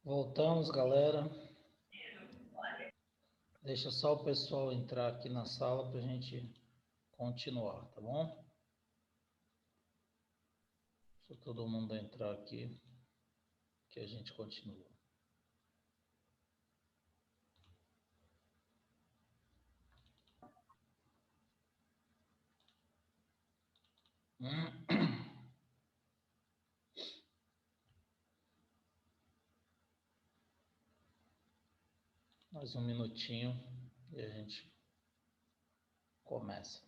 Voltamos, galera. Deixa só o pessoal entrar aqui na sala para a gente continuar, tá bom? Deixa todo mundo entrar aqui que a gente continua. Mais um minutinho e a gente começa.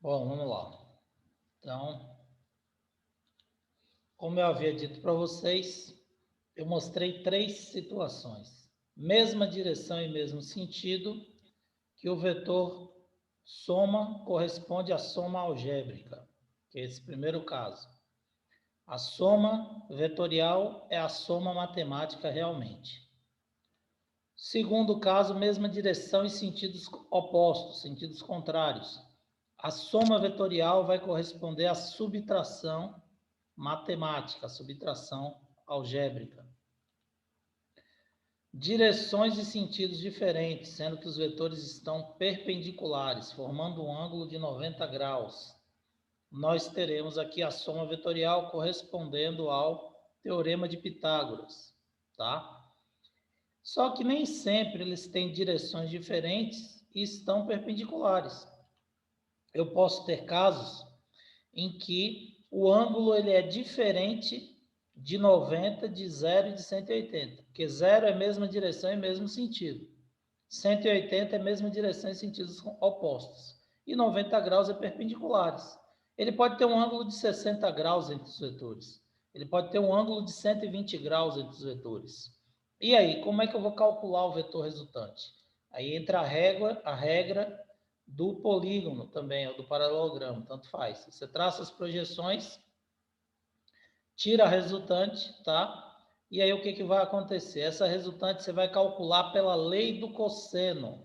Bom, vamos lá. Então, como eu havia dito para vocês, eu mostrei três situações. Mesma direção e mesmo sentido, que o vetor soma corresponde à soma algébrica, que é esse primeiro caso. A soma vetorial é a soma matemática realmente. Segundo caso, mesma direção e sentidos opostos, sentidos contrários. A soma vetorial vai corresponder à subtração matemática, à subtração algébrica. Direções e sentidos diferentes, sendo que os vetores estão perpendiculares, formando um ângulo de 90 graus. Nós teremos aqui a soma vetorial correspondendo ao teorema de Pitágoras, tá? Só que nem sempre eles têm direções diferentes e estão perpendiculares. Eu posso ter casos em que o ângulo ele é diferente de 90, de 0 e de 180, porque 0 é a mesma direção e mesmo sentido. 180 é a mesma direção e sentidos opostos. E 90 graus é perpendiculares. Ele pode ter um ângulo de 60 graus entre os vetores. Ele pode ter um ângulo de 120 graus entre os vetores. E aí, como é que eu vou calcular o vetor resultante? Aí entra a regra do polígono também, ou do paralelogramo, tanto faz. Você traça as projeções, tira a resultante, tá? E aí o que vai acontecer? Essa resultante você vai calcular pela lei do cosseno.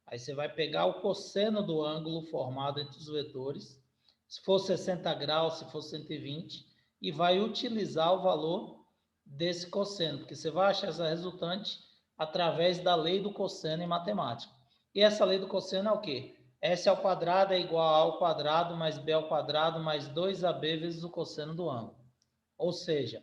Aí você vai pegar o cosseno do ângulo formado entre os vetores, se for 60 graus, se for 120, e vai utilizar o valor desse cosseno, porque você vai achar essa resultante através da lei do cosseno em matemática. E essa lei do cosseno é o quê? S ao quadrado é igual a ao quadrado mais b ao quadrado mais 2ab vezes o cosseno do ângulo. Ou seja,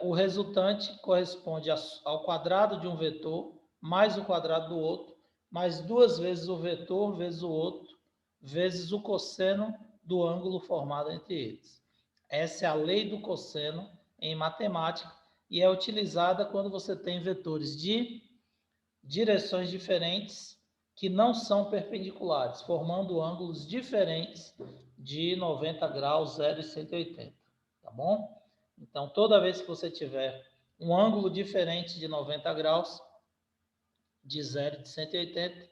o resultante corresponde ao quadrado de um vetor mais o quadrado do outro, mais duas vezes o vetor vezes o outro, vezes o cosseno do ângulo formado entre eles. Essa é a lei do cosseno em matemática e é utilizada quando você tem vetores de direções diferentes que não são perpendiculares, formando ângulos diferentes de 90 graus, 0 e 180, tá bom? Então, toda vez que você tiver um ângulo diferente de 90 graus, de 0 e de 180,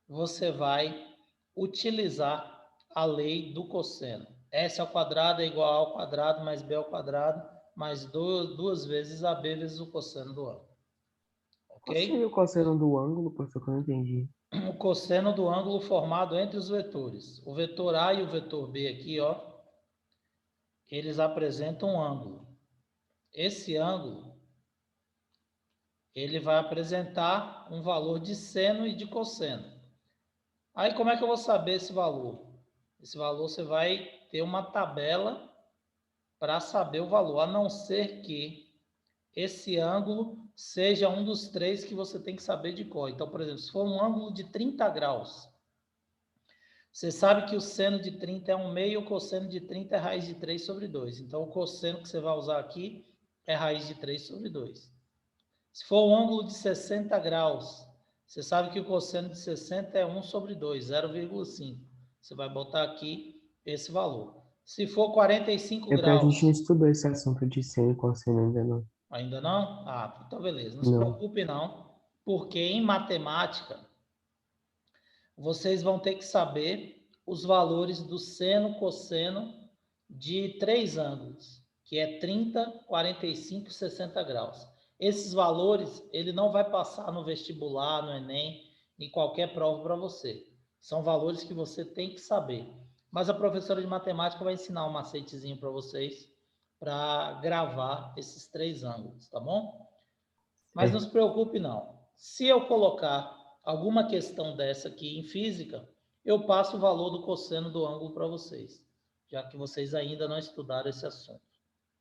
você vai utilizar a lei do cosseno. S ao quadrado é igual a ao quadrado mais b ao quadrado mais duas vezes ab vezes o cosseno do ângulo. Qual seria o Ok? cosseno do ângulo, professor, que eu não entendi? O cosseno do ângulo formado entre os vetores. O vetor A e o vetor B aqui, ó, eles apresentam um ângulo. Esse ângulo, ele vai apresentar um valor de seno e de cosseno. Aí, como é que eu vou saber esse valor? Esse valor você vai ter uma tabela para saber o valor, a não ser que esse ângulo seja um dos três que você tem que saber de cor. Então, por exemplo, se for um ângulo de 30 graus, você sabe que o seno de 30 é 1/2, o cosseno de 30 é raiz de 3 sobre 2. Então, o cosseno que você vai usar aqui é raiz de 3 sobre 2. Se for um ângulo de 60 graus, você sabe que o cosseno de 60 é 1 sobre 2, 0,5. Você vai botar aqui esse valor. Se for 45 É porque a gente não graus, estudou esse assunto de seno e cosseno ainda não. Ainda não? Ah, então beleza. Não se Não. preocupe não, porque em matemática vocês vão ter que saber os valores do seno, cosseno de 3 ângulos, que é 30, 45 e 60 graus. Esses valores, ele não vai passar no vestibular, no Enem, em qualquer prova para você. São valores que você tem que saber. Mas a professora de matemática vai ensinar um macetezinho para vocês para gravar esses 3 ângulos, tá bom? Mas não se preocupe não. Se eu colocar alguma questão dessa aqui em física, eu passo o valor do cosseno do ângulo para vocês, já que vocês ainda não estudaram esse assunto,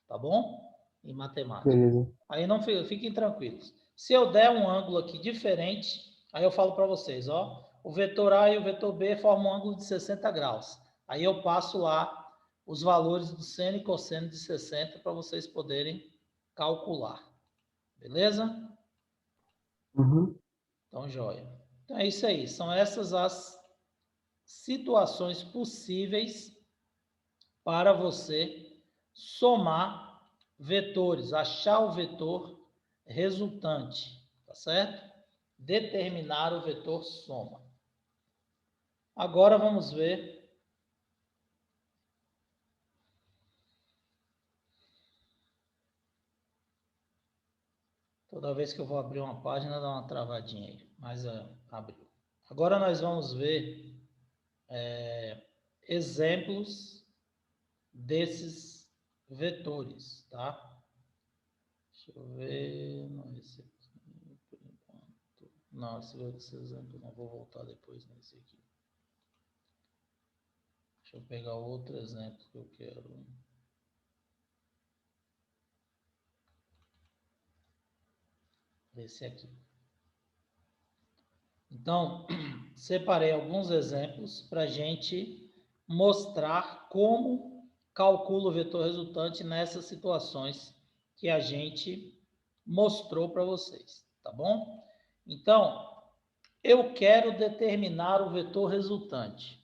tá bom? Em matemática. Beleza. Aí não fiquem tranquilos. Se eu der um ângulo aqui diferente, aí eu falo para vocês, ó, o vetor A e o vetor B formam um ângulo de 60 graus. Aí eu passo lá os valores do seno e cosseno de 60 para vocês poderem calcular. Beleza? Uhum. Então, joia. Então é isso aí. São essas as situações possíveis para você somar vetores, achar o vetor resultante, tá certo? Determinar o vetor soma. Agora vamos ver toda vez que eu vou abrir uma página dá uma travadinha aí, mas abriu. Agora nós vamos ver exemplos desses vetores, tá? Deixa eu ver. Não, esse aqui, por enquanto. Não, esse exemplo não. Vou voltar depois nesse aqui. Deixa eu pegar outro exemplo que eu quero. Esse aqui. Então, separei alguns exemplos para a gente mostrar como calcula o vetor resultante nessas situações que a gente mostrou para vocês, tá bom? Então, eu quero determinar o vetor resultante.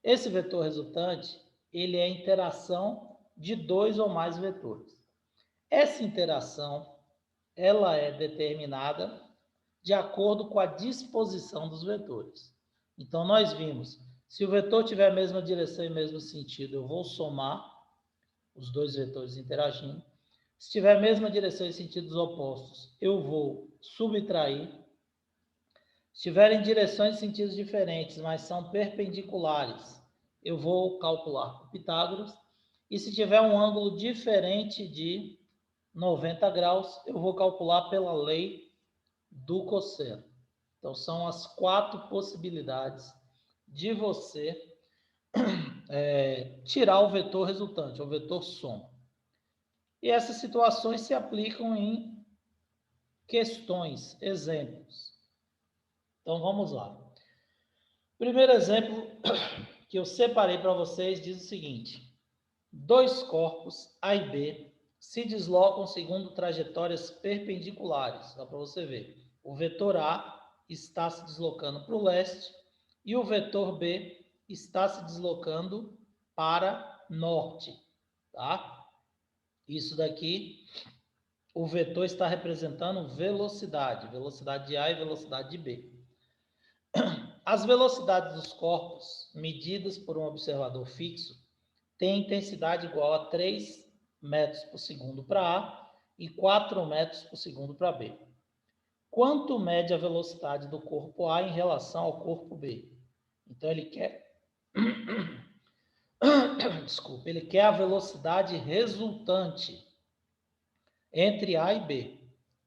Esse vetor resultante, ele é a interação de 2 ou mais vetores. Essa interação, ela é determinada de acordo com a disposição dos vetores. Então, nós vimos, se o vetor tiver a mesma direção e mesmo sentido, eu vou somar os dois vetores interagindo. Se tiver a mesma direção e sentidos opostos, eu vou subtrair. Se tiverem direções e sentidos diferentes, mas são perpendiculares, eu vou calcular com Pitágoras. E se tiver um ângulo diferente de 90 graus, eu vou calcular pela lei do cosseno. Então, são as 4 possibilidades de você tirar o vetor resultante, o vetor soma. E essas situações se aplicam em questões, exemplos. Então, vamos lá. Primeiro exemplo que eu separei para vocês diz o seguinte: 2 corpos, A e B, se deslocam segundo trajetórias perpendiculares. Dá para você ver. O vetor A está se deslocando para o leste e o vetor B está se deslocando para norte, tá? Isso daqui, o vetor está representando velocidade, velocidade de A e velocidade de B. As velocidades dos corpos, medidas por um observador fixo, têm intensidade igual a 3 metros por segundo para A e 4 metros por segundo para B. Quanto mede a velocidade do corpo A em relação ao corpo B? Então, ele quer... Desculpa, ele quer a velocidade resultante entre A e B,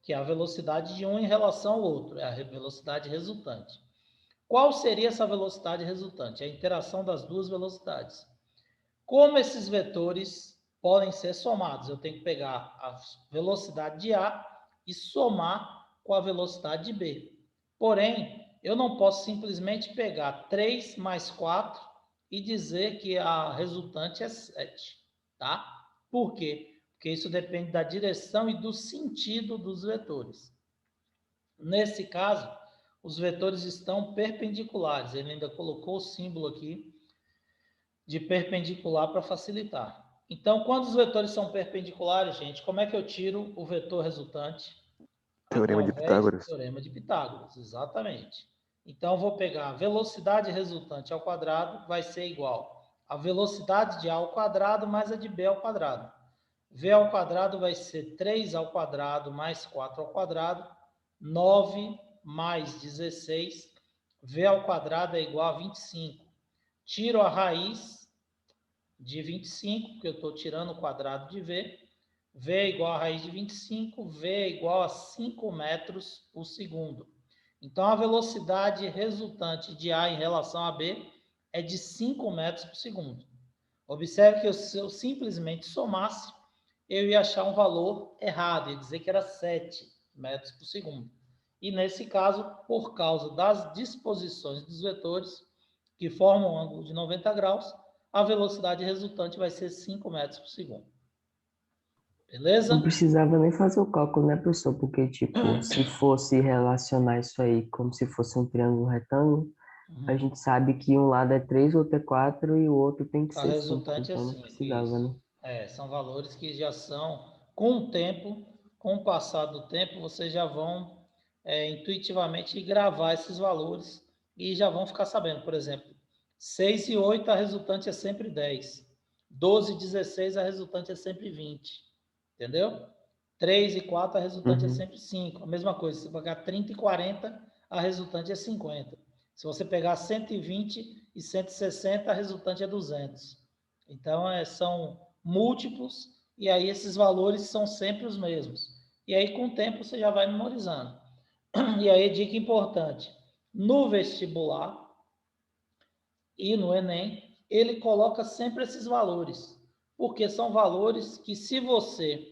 que é a velocidade de um em relação ao outro, é a velocidade resultante. Qual seria essa velocidade resultante? A interação das duas velocidades. Como esses vetores podem ser somados? Eu tenho que pegar a velocidade de A e somar com a velocidade de B. Porém, eu não posso simplesmente pegar 3 mais 4 e dizer que a resultante é 7, tá? Por quê? Porque isso depende da direção e do sentido dos vetores. Nesse caso, os vetores estão perpendiculares. Ele ainda colocou o símbolo aqui de perpendicular para facilitar. Então, quando os vetores são perpendiculares, gente, como é que eu tiro o vetor resultante? Teorema de Através do Pitágoras. teorema de Pitágoras, exatamente. Então, eu vou pegar a velocidade resultante ao quadrado, vai ser igual a velocidade de A ao quadrado mais a de B ao quadrado. V ao quadrado vai ser 3 ao quadrado mais 4 ao quadrado, 9 mais 16. V ao quadrado é igual a 25. Tiro a raiz de 25, porque eu estou tirando o quadrado de V. V é igual a raiz de 25, V é igual a 5 metros por segundo. Então, a velocidade resultante de A em relação a B é de 5 metros por segundo. Observe que se eu simplesmente somasse, eu ia achar um valor errado, ia dizer que era 7 metros por segundo. E nesse caso, por causa das disposições dos vetores, que formam um ângulo de 90 graus, a velocidade resultante vai ser 5 metros por segundo. Beleza? Não precisava nem fazer o cálculo, né, professor? Porque, tipo, se fosse relacionar isso aí como se fosse um triângulo retângulo, a gente sabe que um lado é 3, o outro é 4 e o outro tem que A ser 5. resultante é Então não 5, precisava, isso. né? São valores que já são, com o tempo, com o passar do tempo, vocês já vão intuitivamente gravar esses valores e já vão ficar sabendo. Por exemplo, 6 e 8 a resultante é sempre 10. 12 e 16 a resultante é sempre 20. Entendeu? 3 e 4 a resultante é Uhum. sempre 5. A mesma coisa, se você pegar 30 e 40, a resultante é 50. Se você pegar 120 e 160, a resultante é 200. Então, são múltiplos, e aí esses valores são sempre os mesmos. E aí, com o tempo, você já vai memorizando. E aí, dica importante: no vestibular e no Enem, ele coloca sempre esses valores, porque são valores que, se você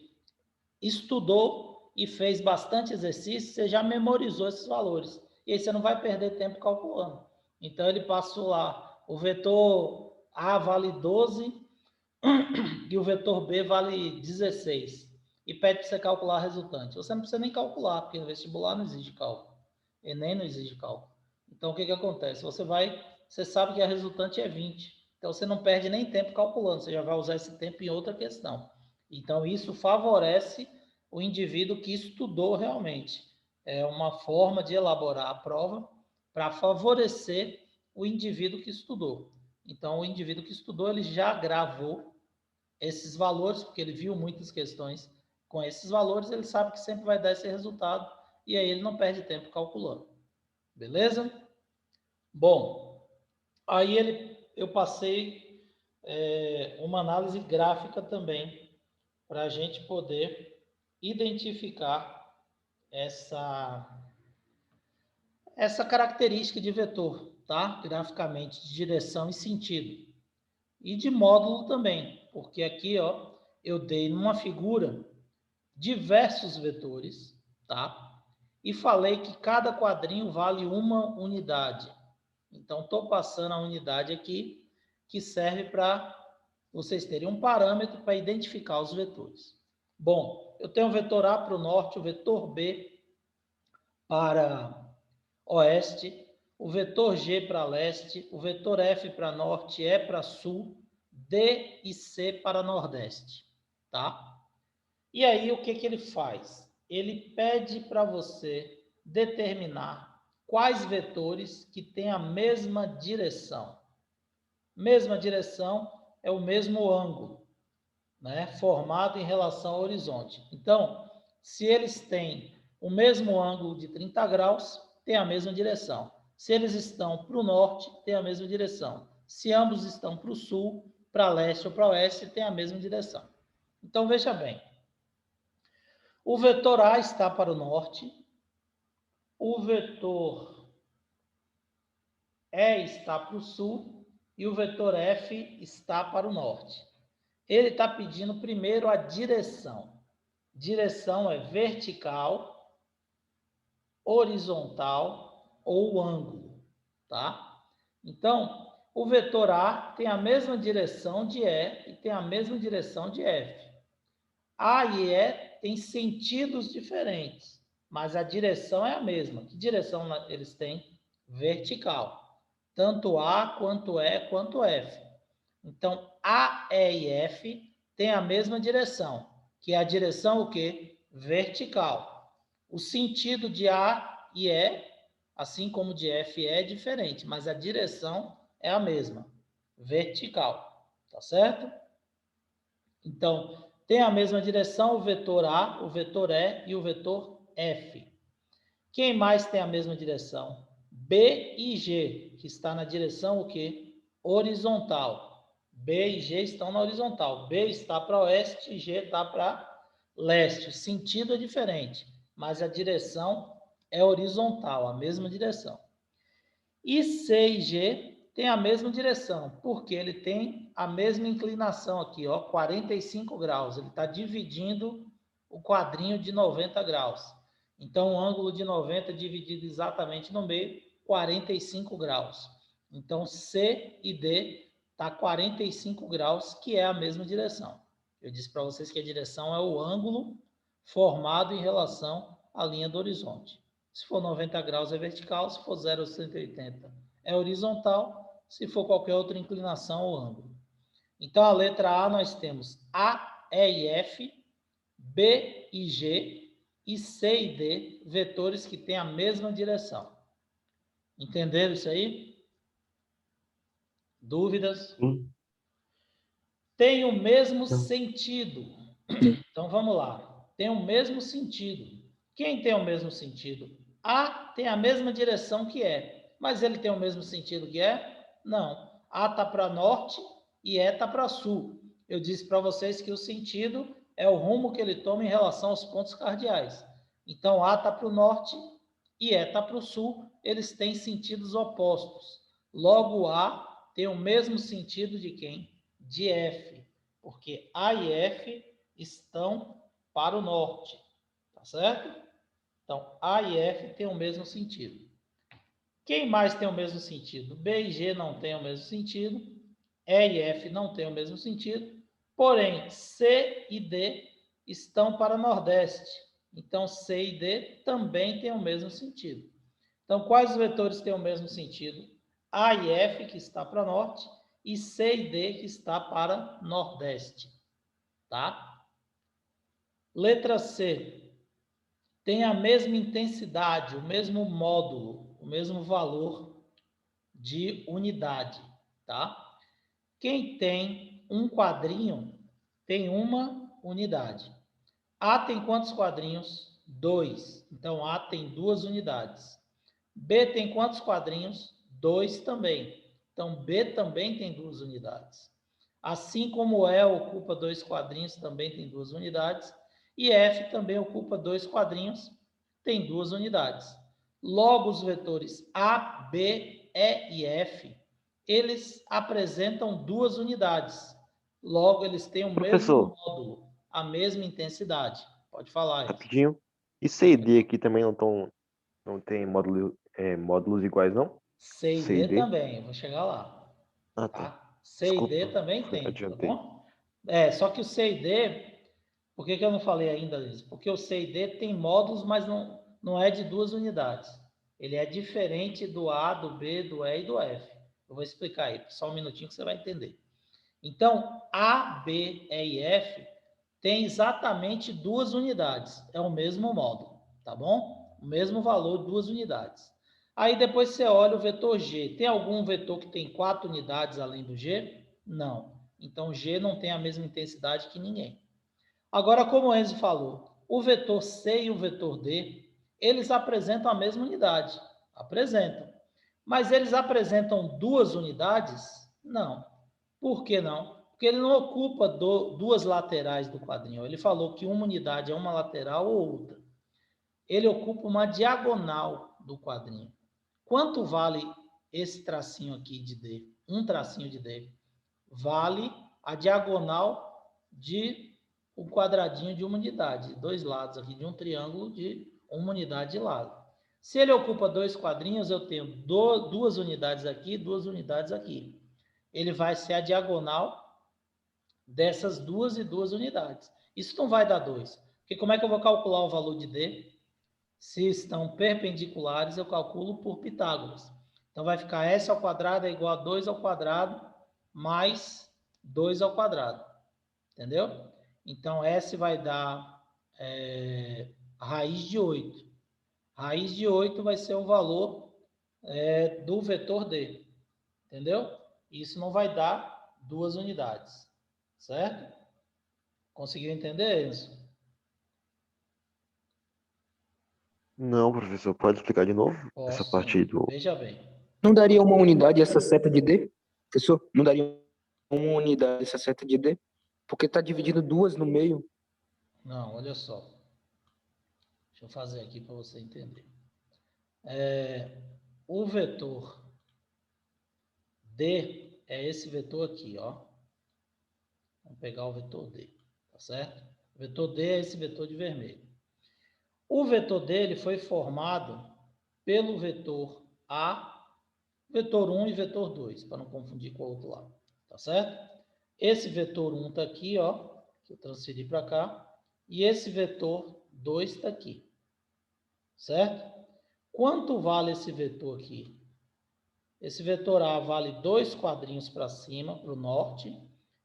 estudou e fez bastante exercício, você já memorizou esses valores. E aí você não vai perder tempo calculando. Então, ele passou lá, o vetor A vale 12 e o vetor B vale 16. E pede para você calcular a resultante. Você não precisa nem calcular, porque no vestibular não exige cálculo. Enem não exige cálculo. Então, o que acontece? Você sabe que a resultante é 20. Então, você não perde nem tempo calculando, você já vai usar esse tempo em outra questão. Então, isso favorece o indivíduo que estudou realmente. É uma forma de elaborar a prova para favorecer o indivíduo que estudou. Então, o indivíduo que estudou, ele já gravou esses valores, porque ele viu muitas questões com esses valores, ele sabe que sempre vai dar esse resultado, e aí ele não perde tempo calculando. Beleza? Bom, aí eu passei uma análise gráfica também, para a gente poder identificar essa característica de vetor, tá? Graficamente, de direção e sentido. E de módulo também, porque aqui, ó, eu dei numa figura diversos vetores, tá? E falei que cada quadrinho vale uma unidade. Então, estou passando a unidade aqui, que serve para vocês terem um parâmetro para identificar os vetores. Bom, eu tenho o vetor A para o norte, o vetor B para oeste, o vetor G para leste, o vetor F para norte, E para sul, D e C para nordeste, tá? E aí, o que ele faz? Ele pede para você determinar quais vetores que têm a mesma direção. Mesma direção é o mesmo ângulo, né? Formado em relação ao horizonte. Então, se eles têm o mesmo ângulo de 30 graus, tem a mesma direção. Se eles estão para o norte, tem a mesma direção. Se ambos estão para o sul, para leste ou para oeste, tem a mesma direção. Então, veja bem. O vetor A está para o norte, o vetor E está para o sul e o vetor F está para o norte. Ele está pedindo primeiro a direção. Direção é vertical, horizontal ou ângulo, tá? Então, o vetor A tem a mesma direção de E e tem a mesma direção de F. A e E têm sentidos diferentes, mas a direção é a mesma. Que direção eles têm? Vertical. Tanto A quanto E quanto F. Então, A, E e F tem a mesma direção, que é a direção o quê? Vertical. O sentido de A e E, assim como de F e E, é diferente, mas a direção é a mesma, vertical, tá certo? Então, tem a mesma direção o vetor A, o vetor E e o vetor F. Quem mais tem a mesma direção? B e G, que está na direção o quê? Horizontal. B e G estão na horizontal. B está para oeste e G está para leste. O sentido é diferente, mas a direção é horizontal, a mesma direção. E C e G têm a mesma direção, porque ele tem a mesma inclinação aqui, ó, 45 graus. Ele está dividindo o quadrinho de 90 graus. Então, o ângulo de 90 dividido exatamente no meio, 45 graus. Então, C e D está 45 graus, que é a mesma direção. Eu disse para vocês que a direção é o ângulo formado em relação à linha do horizonte. Se for 90 graus é vertical, se for 0 a 180 é horizontal, se for qualquer outra inclinação ou ângulo. Então, a letra A nós temos A, E e F, B e G, e C e D, vetores que têm a mesma direção. Entenderam isso aí? Dúvidas? Sim. Tem o mesmo Não. sentido. Então, vamos lá. Tem o mesmo sentido. Quem tem o mesmo sentido? A tem a mesma direção que E, mas ele tem o mesmo sentido que E? Não. A está para norte e E está para sul. Eu disse para vocês que o sentido é o rumo que ele toma em relação aos pontos cardeais. Então, A está para o norte e E está para o sul. Eles têm sentidos opostos. Logo, A tem o mesmo sentido de quem? De F, porque A e F estão para o norte, tá certo? Então, A e F têm o mesmo sentido. Quem mais tem o mesmo sentido? B e G não têm o mesmo sentido, E e F não têm o mesmo sentido, porém, C e D estão para nordeste. Então, C e D também têm o mesmo sentido. Então, quais vetores têm o mesmo sentido? A e F, que está para norte, e C e D, que está para nordeste. Tá? Letra C. Tem a mesma intensidade, o mesmo módulo, o mesmo valor de unidade. Tá? Quem tem um quadrinho tem uma unidade. A tem quantos quadrinhos? 2. Então, A tem 2 unidades. B tem quantos quadrinhos? 2 também. Então, B também tem 2 unidades. Assim como E ocupa 2 quadrinhos, também tem 2 unidades. E F também ocupa 2 quadrinhos, tem 2 unidades. Logo, os vetores A, B, E e F, eles apresentam 2 unidades. Logo, eles têm o mesmo Professor, módulo, a mesma intensidade. Pode falar, Enzo. rapidinho. E C e D aqui também não tem módulos iguais, não? C e C e D D? também, eu vou chegar lá. Ah, tá. Tá? C e D Desculpa, também tem, tá adiantei. bom? Só que o C e D, por que eu não falei ainda isso? Porque o C e D tem módulos, mas não é de 2 unidades. Ele é diferente do A, do B, do E e do F. Eu vou explicar aí, só um minutinho que você vai entender. Então, A, B, E e F tem exatamente 2 unidades. É o mesmo módulo, tá bom? O mesmo valor, 2 unidades. Aí depois você olha o vetor G. Tem algum vetor que tem 4 unidades além do G? Não. Então, G não tem a mesma intensidade que ninguém. Agora, como o Enzo falou, o vetor C e o vetor D, eles apresentam a mesma unidade. Apresentam. Mas eles apresentam 2 unidades? Não. Por que não? Porque ele não ocupa 2 laterais do quadrinho. Ele falou que uma unidade é uma lateral ou outra. Ele ocupa uma diagonal do quadrinho. Quanto vale esse tracinho aqui de D? Um tracinho de D. Vale a diagonal de um quadradinho de uma unidade. 2 lados aqui de um triângulo de uma unidade de lado. Se ele ocupa 2 quadrinhos, eu tenho 2 unidades aqui, 2 unidades aqui. Ele vai ser a diagonal dessas 2 e 2 unidades. Isso não vai dar 2. Porque como é que eu vou calcular o valor de D? Se estão perpendiculares, eu calculo por Pitágoras. Então, vai ficar S ao quadrado é igual a 2 ao quadrado mais 2 ao quadrado. Entendeu? Então, S vai dar raiz de 8. Raiz de 8 vai ser o valor do vetor D. Entendeu? Isso não vai dar 2 unidades. Certo? Conseguiu entender isso? Não, professor, pode explicar de novo essa Posso parte sim. do... Veja bem. Não daria uma unidade essa seta de D? Professor, não daria uma unidade essa seta de D? Porque está dividindo 2 no meio. Não, olha só. Deixa eu fazer aqui para você entender. O vetor D é esse vetor aqui, ó. Vamos pegar o vetor D, tá certo? O vetor D é esse vetor de vermelho. O vetor D ele foi formado pelo vetor A, vetor 1 e vetor 2, para não confundir com o outro lado, tá certo? Esse vetor 1 está aqui, ó, que eu transferi para cá, e esse vetor 2 está aqui, certo? Quanto vale esse vetor aqui? Esse vetor A vale 2 quadrinhos para cima, para o norte,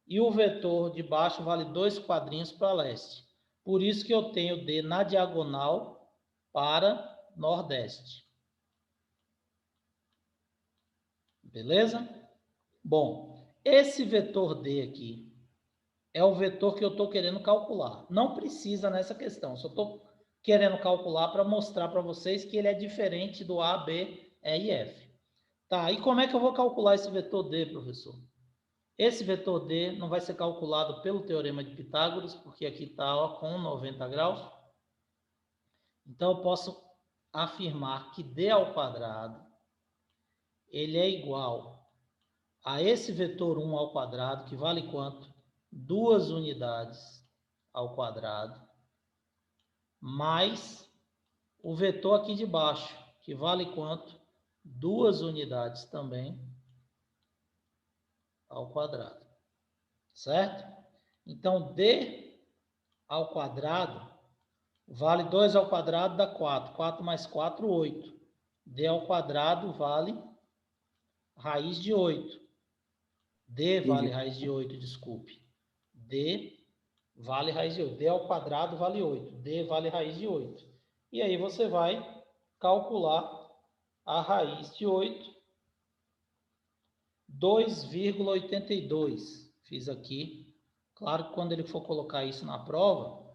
e o vetor de baixo vale 2 quadrinhos para leste. Por isso que eu tenho D na diagonal para nordeste. Beleza? Bom, esse vetor D aqui é o vetor que eu estou querendo calcular. Não precisa nessa questão, só estou querendo calcular para mostrar para vocês que ele é diferente do A, B, E e F. Tá, e como é que eu vou calcular esse vetor D, professor? Esse vetor D não vai ser calculado pelo teorema de Pitágoras, porque aqui está com 90 graus. Então, eu posso afirmar que D ao quadrado ele é igual a esse vetor 1 ao quadrado, que vale quanto? 2 unidades ao quadrado, mais o vetor aqui de baixo, que vale quanto? 2 unidades também ao quadrado. Certo? Então, D ao quadrado vale 2 ao quadrado dá 4. 4 mais 4, 8. D ao quadrado vale raiz de 8. D vale raiz de 8, desculpe. D vale raiz de 8. D ao quadrado vale 8. D vale raiz de 8. E aí você vai calcular a raiz de 8. 2,82. Fiz aqui. Claro que quando ele for colocar isso na prova,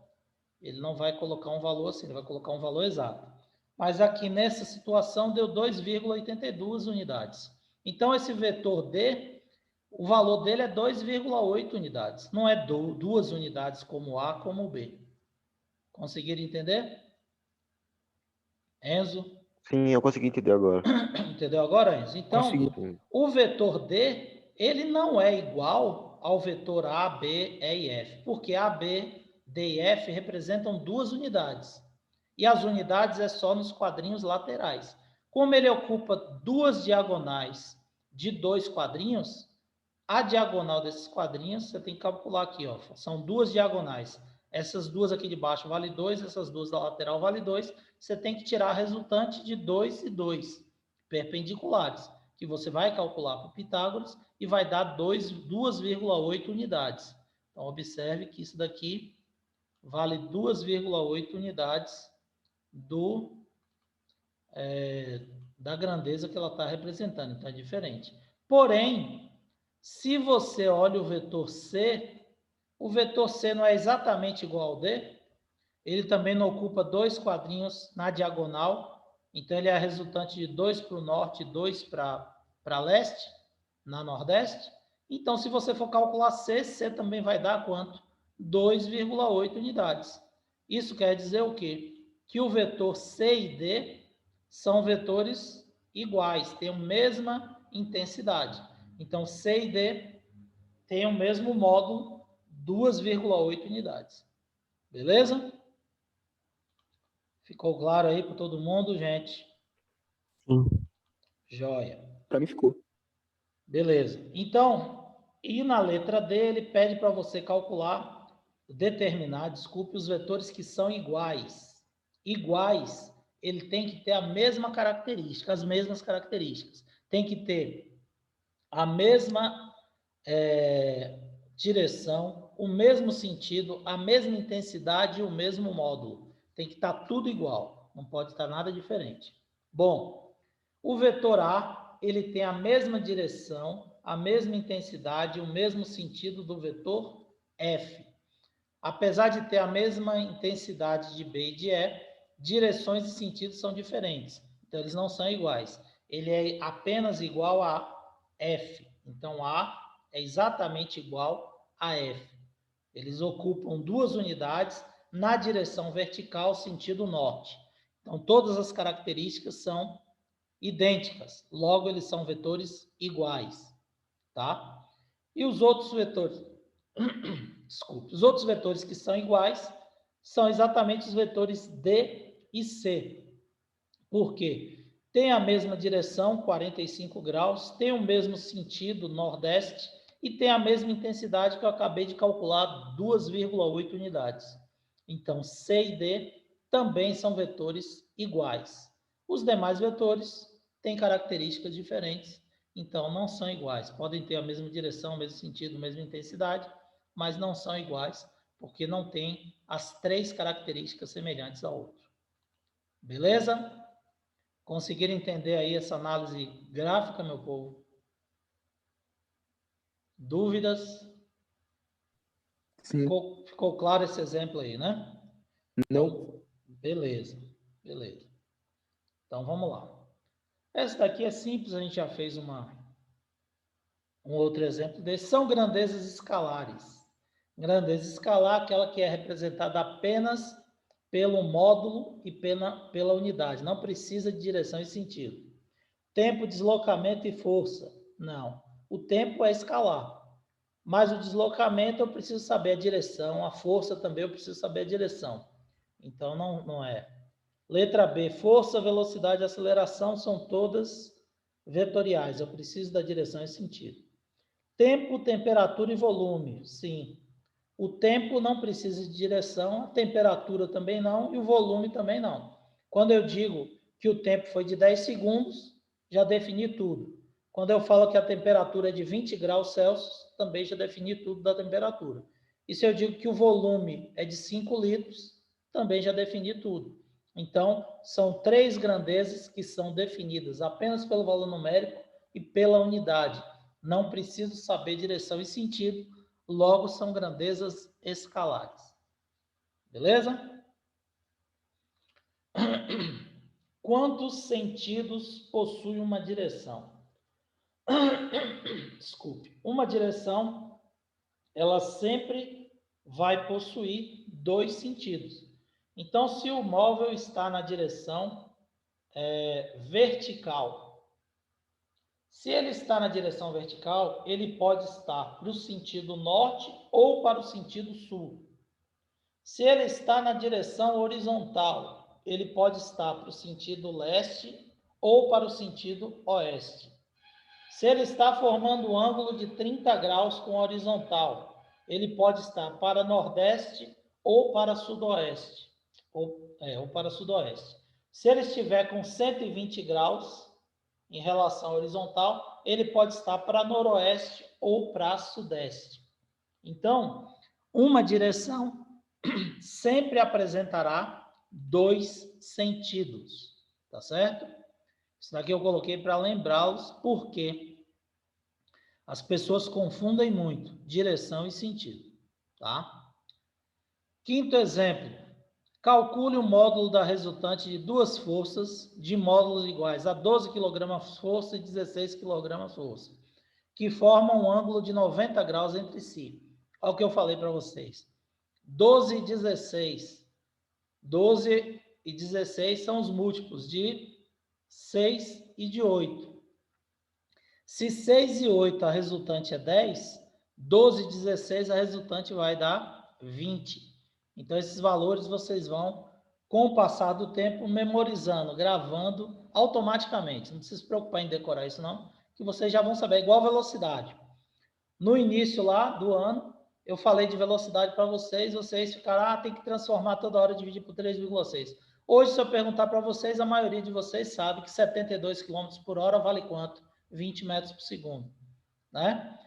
ele não vai colocar um valor assim, ele vai colocar um valor exato. Mas aqui nessa situação deu 2,82 unidades. Então esse vetor D, o valor dele é 2,8 unidades. Não é 2 unidades como A, como B. Conseguiram entender? Enzo? Sim, eu consegui entender agora. Entendeu agora, Enzo? Então, Sim. o vetor D, ele não é igual ao vetor A, B, E e F, porque A, B, D e F representam 2 unidades. E as unidades é só nos quadrinhos laterais. Como ele ocupa 2 diagonais de 2 quadrinhos, a diagonal desses quadrinhos, você tem que calcular aqui, ó, são 2 diagonais. Essas 2 aqui de baixo vale 2, essas 2 da lateral vale 2. Você tem que tirar a resultante de 2 e 2, perpendiculares, que você vai calcular para o Pitágoras e vai dar 2,8 unidades. Então, observe que isso daqui vale 2,8 unidades da grandeza que ela está representando. Então, é diferente. Porém, se você olha o vetor C não é exatamente igual ao D. Ele também não ocupa 2 quadrinhos na diagonal. Então, ele é a resultante de 2 para o norte e 2 para leste, na nordeste. Então, se você for calcular C também vai dar quanto? 2,8 unidades. Isso quer dizer o quê? Que o vetor C e D são vetores iguais, têm a mesma intensidade. Então, C e D têm o mesmo módulo, 2,8 unidades. Beleza? Ficou claro aí para todo mundo, gente? Sim. Joia. Para mim ficou. Beleza. Então, e na letra D, ele pede para você determinar, os vetores que são iguais. Iguais, ele tem que ter a mesma característica, as mesmas características. Tem que ter a mesma direção, o mesmo sentido, a mesma intensidade e o mesmo módulo. Tem que estar tudo igual, não pode estar nada diferente. Bom, o vetor A, ele tem a mesma direção, a mesma intensidade e o mesmo sentido do vetor F. Apesar de ter a mesma intensidade de B e de E, direções e sentidos são diferentes. Então, eles não são iguais. Ele é apenas igual a F. Então, A é exatamente igual a F. Eles ocupam 2 unidades na direção vertical, sentido norte. Então, todas as características são idênticas. Logo, eles são vetores iguais. Tá? E os outros vetores... Desculpe. Os outros vetores que são iguais são exatamente os vetores D e C. Por quê? Tem a mesma direção, 45 graus, tem o mesmo sentido, nordeste, e tem a mesma intensidade que eu acabei de calcular, 2,8 unidades. Então, C e D também são vetores iguais. Os demais vetores têm características diferentes, então não são iguais. Podem ter a mesma direção, o mesmo sentido, a mesma intensidade, mas não são iguais, porque não tem as 3 características semelhantes ao outro. Beleza? Conseguiram entender aí essa análise gráfica, meu povo? Dúvidas? Sim. Ficou claro esse exemplo aí, né? Não. Beleza. Então, vamos lá. Essa daqui é simples, a gente já fez um outro exemplo desse. São grandezas escalares. Grandeza escalar, aquela que é representada apenas pelo módulo e pela unidade. Não precisa de direção e sentido. Tempo, deslocamento e força. Não. O tempo é escalar. Mas o deslocamento eu preciso saber a direção. A força também eu preciso saber a direção. Então, não é. Letra B. Força, velocidade e aceleração são todas vetoriais. Eu preciso da direção e sentido. Tempo, temperatura e volume. Sim. O tempo não precisa de direção, a temperatura também não e o volume também não. Quando eu digo que o tempo foi de 10 segundos, já defini tudo. Quando eu falo que a temperatura é de 20 graus Celsius, também já defini tudo da temperatura. E se eu digo que o volume é de 5 litros, também já defini tudo. Então, são 3 grandezas que são definidas apenas pelo valor numérico e pela unidade. Não preciso saber direção e sentido, logo são grandezas escalares. Beleza? Quantos sentidos possui uma direção? Desculpe. Uma direção, ela sempre vai possuir 2 sentidos. Então, se o móvel está na direção vertical, se ele está na direção vertical, ele pode estar para o sentido norte ou para o sentido sul. Se ele está na direção horizontal, ele pode estar para o sentido leste ou para o sentido oeste. Se ele está formando um ângulo de 30 graus com a horizontal, ele pode estar para nordeste ou para sudoeste. Ou para sudoeste. Se ele estiver com 120 graus em relação à horizontal, ele pode estar para noroeste ou para sudeste. Então, uma direção sempre apresentará 2 sentidos, tá certo? Isso daqui eu coloquei para lembrá-los, porque as pessoas confundem muito direção e sentido, tá? Quinto exemplo. Calcule o módulo da resultante de 2 forças de módulos iguais a 12 kg força e 16 kg força, que formam um ângulo de 90 graus entre si. Olha o que eu falei para vocês. 12 e 16. 12 e 16 são os múltiplos de 6 e de 8. Se 6 e 8 a resultante é 10, 12 e 16 a resultante vai dar 20. Então, esses valores vocês vão, com o passar do tempo, memorizando, gravando automaticamente. Não precisa se preocupar em decorar isso, não, que vocês já vão saber. É igual velocidade. No início lá do ano, eu falei de velocidade para vocês ficaram, tem que transformar toda hora, dividir por 3,6. Hoje, se eu perguntar para vocês, a maioria de vocês sabe que 72 km por hora vale quanto? 20 metros por segundo, né?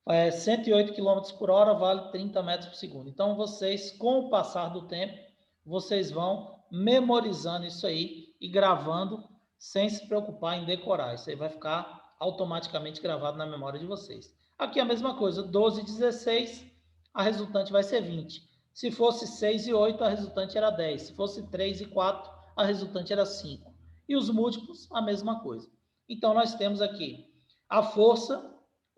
108 km por hora vale 30 metros por segundo. Então, vocês, com o passar do tempo, vocês vão memorizando isso aí e gravando sem se preocupar em decorar. Isso aí vai ficar automaticamente gravado na memória de vocês. Aqui a mesma coisa, 12 e 16, a resultante vai ser 20. Se fosse 6 e 8, a resultante era 10. Se fosse 3 e 4, a resultante era 5. E os múltiplos, a mesma coisa. Então, nós temos aqui a força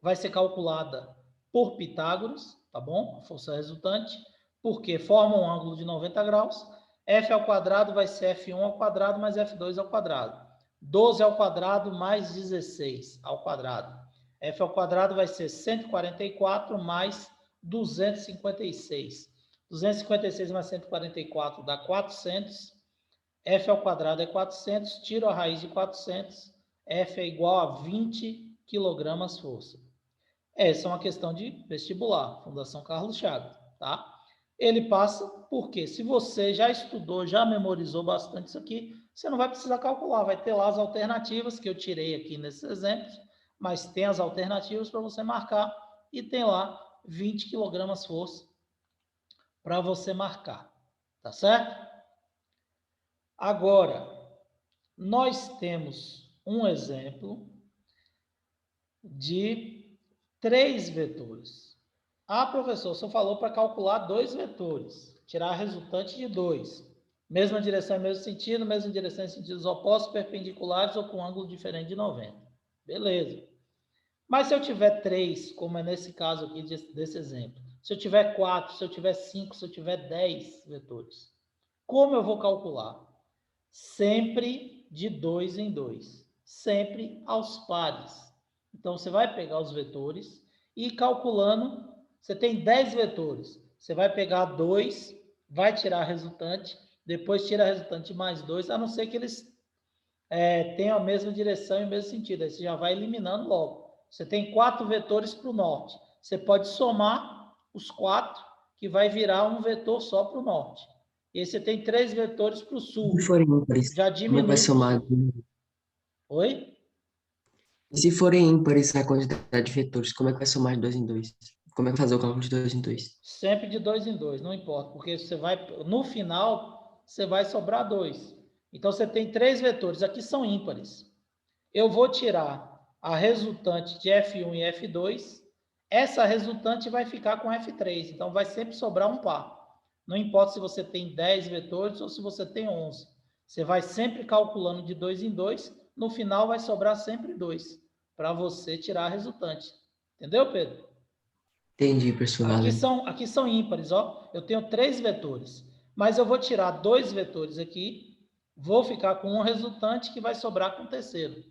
vai ser calculada por Pitágoras, tá bom? A força resultante, porque forma um ângulo de 90 graus. F ao quadrado vai ser F1 ao quadrado mais F2 ao quadrado. 12 ao quadrado mais 16 ao quadrado. F ao quadrado vai ser 144 mais 256. 256 mais 144 dá 400. F ao quadrado é 400, tiro a raiz de 400. F é igual a 20 quilogramas força. Essa é uma questão de vestibular, Fundação Carlos Chagas, tá? Ele passa porque se você já estudou, já memorizou bastante isso aqui, você não vai precisar calcular, vai ter lá as alternativas que eu tirei aqui nesses exemplos, mas tem as alternativas para você marcar e tem lá 20 quilogramas força para você marcar, tá certo? Agora, nós temos um exemplo de 3 vetores. Ah, professor, o senhor falou para calcular 2 vetores, tirar a resultante de 2. Mesma direção e mesmo sentido, mesma direção em sentidos opostos, perpendiculares ou com ângulo diferente de 90. Beleza. Mas se eu tiver 3, como é nesse caso aqui desse exemplo, se eu tiver 4, se eu tiver 5, se eu tiver 10 vetores, como eu vou calcular? Sempre de 2 em 2. Sempre aos pares. Então, você vai pegar os vetores e ir calculando. Você tem 10 vetores. Você vai pegar 2, vai tirar a resultante, depois tira a resultante mais 2, a não ser que eles tenham a mesma direção e o mesmo sentido. Aí você já vai eliminando logo. Você tem 4 vetores para o norte. Você pode somar os 4, que vai virar um vetor só para o norte. E aí você tem 3 vetores para o sul. Se forem ímpares, Já como é que vai diminui para o somar? sul. Oi? E se forem ímpares a quantidade de vetores, como é que vai somar de 2 em 2? Como é que vai fazer o cálculo de 2 em 2? Sempre de 2 em 2, não importa, porque você vai, no final, você vai sobrar 2. Então, você tem 3 vetores, aqui são ímpares. Eu vou tirar a resultante de F1 e F2, essa resultante vai ficar com F3, então vai sempre sobrar um par. Não importa se você tem 10 vetores ou se você tem 11. Você vai sempre calculando de 2 em 2, no final vai sobrar sempre 2, para você tirar a resultante. Entendeu, Pedro? Entendi, professor, valeu. Aqui são ímpares, ó. Eu tenho 3 vetores, mas eu vou tirar 2 vetores aqui, vou ficar com um resultante que vai sobrar com o terceiro.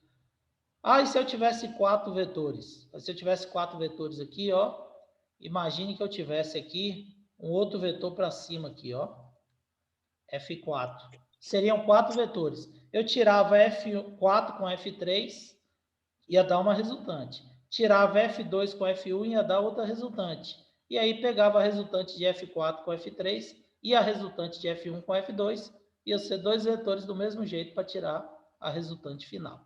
Ah, e se eu tivesse 4 vetores? Se eu tivesse 4 vetores aqui, ó, imagine que eu tivesse aqui um outro vetor para cima aqui, ó, F4. Seriam 4 vetores. Eu tirava F4 com F3, ia dar uma resultante. Tirava F2 com F1, ia dar outra resultante. E aí pegava a resultante de F4 com F3 e a resultante de F1 com F2, ia ser 2 vetores do mesmo jeito para tirar a resultante final.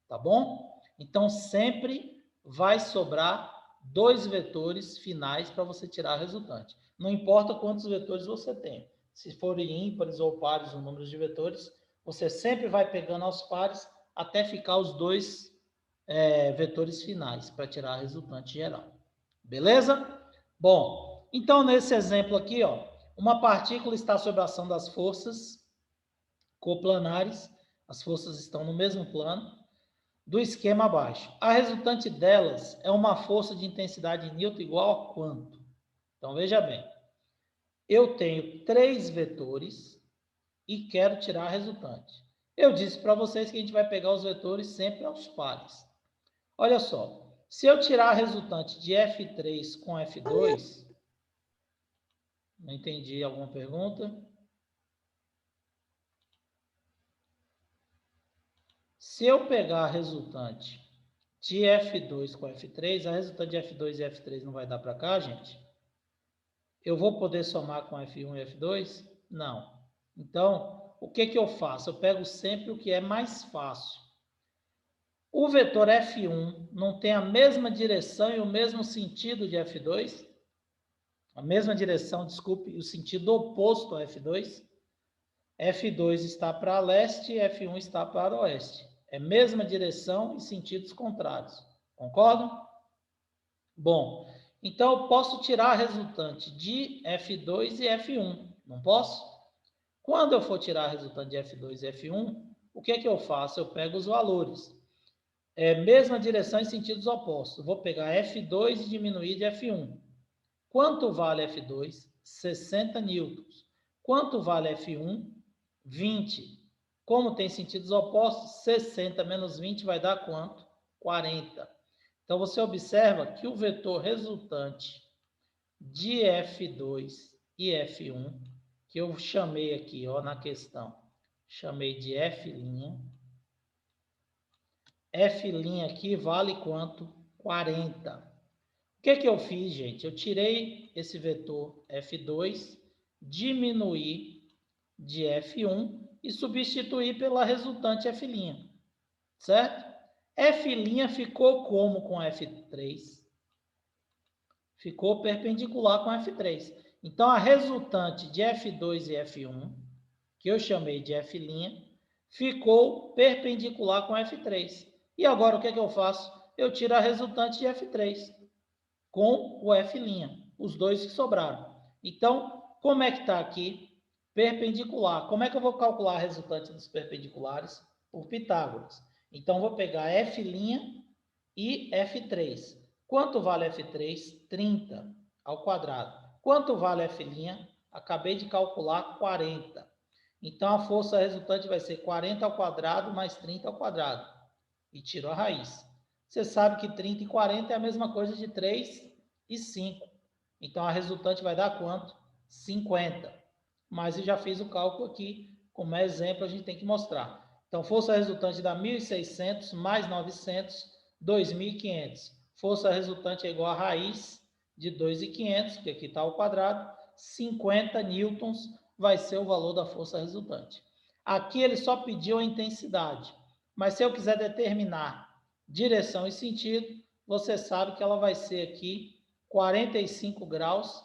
Tá bom? Então, sempre vai sobrar 2 vetores finais para você tirar a resultante. Não importa quantos vetores você tem. Se forem ímpares ou pares o número de vetores, você sempre vai pegando aos pares até ficar os 2 vetores finais para tirar a resultante geral. Beleza? Bom, então nesse exemplo aqui, ó, uma partícula está sob a ação das forças coplanares, as forças estão no mesmo plano, do esquema abaixo. A resultante delas é uma força de intensidade Newton igual a quanto? Então, veja bem. Eu tenho 3 vetores e quero tirar a resultante. Eu disse para vocês que a gente vai pegar os vetores sempre aos pares. Olha só, se eu tirar a resultante de F3 com F2, não entendi alguma pergunta? Se eu pegar a resultante de F2 com F3, a resultante de F2 e F3 não vai dar para cá, gente? Eu vou poder somar com F1 e F2? Não. Então, o que eu faço? Eu pego sempre o que é mais fácil. O vetor F1 não tem a mesma direção e o mesmo sentido de F2? A mesma direção, desculpe, e o sentido oposto a F2? F2 está para leste e F1 está para oeste. É mesma direção e sentidos contrários. Concordam? Bom, então eu posso tirar a resultante de F2 e F1, não posso? Quando eu for tirar a resultante de F2 e F1, o que é que eu faço? Eu pego os valores. Mesma direção em sentidos opostos. Vou pegar F2 e diminuir de F1. Quanto vale F2? 60 newtons. Quanto vale F1? 20. Como tem sentidos opostos, 60 menos 20 vai dar quanto? 40. Então, você observa que o vetor resultante de F2 e F1, que eu chamei aqui, ó, na questão, chamei de F'. F' aqui vale quanto? 40. O que que eu fiz, gente? Eu tirei esse vetor F2, diminuí de F1 e substituí pela resultante F', certo? F' ficou como com F3? Ficou perpendicular com F3. Então, a resultante de F2 e F1, que eu chamei de F', ficou perpendicular com F3. E agora, o que é que eu faço? Eu tiro a resultante de F3 com o F', os dois que sobraram. Então, como é que está aqui? Perpendicular. Como é que eu vou calcular a resultante dos perpendiculares? Por Pitágoras. Então, vou pegar F' e F3. Quanto vale F3? 30 ao quadrado. Quanto vale F'? Acabei de calcular 40. Então, a força resultante vai ser 40 ao quadrado mais 30 ao quadrado. E tiro a raiz. Você sabe que 30 e 40 é a mesma coisa de 3 e 5. Então, a resultante vai dar quanto? 50. Mas eu já fiz o cálculo aqui. Como exemplo, a gente tem que mostrar. Então, força resultante dá 1.600 mais 900, 2.500. Força resultante é igual a raiz de 2.500, que aqui está ao quadrado. 50 newtons vai ser o valor da força resultante. Aqui ele só pediu a intensidade. Mas se eu quiser determinar direção e sentido, você sabe que ela vai ser aqui 45 graus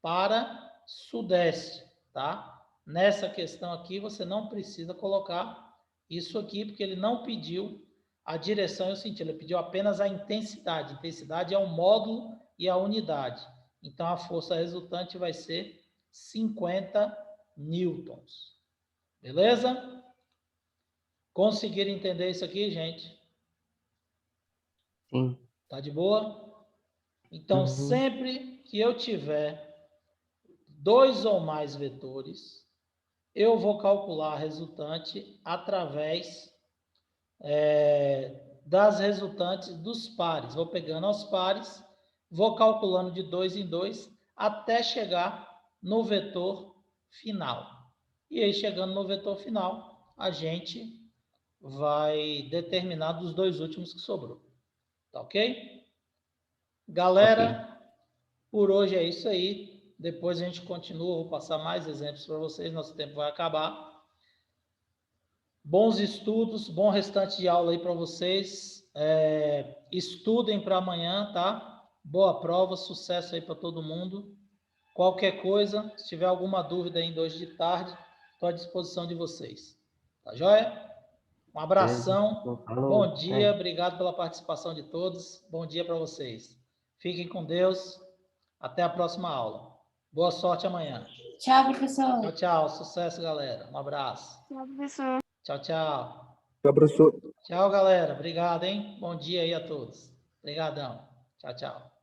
para sudeste, tá? Nessa questão aqui, você não precisa colocar isso aqui, porque ele não pediu a direção e o sentido, ele pediu apenas a intensidade. Intensidade é o módulo e a unidade. Então, a força resultante vai ser 50 newtons. Beleza? Conseguiram entender isso aqui, gente? Sim. Tá de boa? Então, sempre que eu tiver dois ou mais vetores, eu vou calcular a resultante através das resultantes dos pares. Vou pegando os pares, vou calculando de 2 em 2 até chegar no vetor final. E aí, chegando no vetor final, a gente vai determinar dos dois últimos que sobrou. Tá ok? Galera, por hoje é isso aí. Depois a gente continua, vou passar mais exemplos para vocês, nosso tempo vai acabar. Bons estudos, bom restante de aula aí para vocês. Estudem para amanhã, tá? Boa prova, sucesso aí para todo mundo. Qualquer coisa, se tiver alguma dúvida ainda hoje de tarde, estou à disposição de vocês. Tá joia? Um abração, bom dia, obrigado pela participação de todos. Bom dia para vocês. Fiquem com Deus. Até a próxima aula. Boa sorte amanhã. Tchau, professor. Tchau, tchau. Sucesso, galera. Um abraço. Tchau, professor. Tchau, tchau. Tchau, professor. Tchau, galera. Obrigado, hein? Bom dia aí a todos. Obrigadão. Tchau, tchau.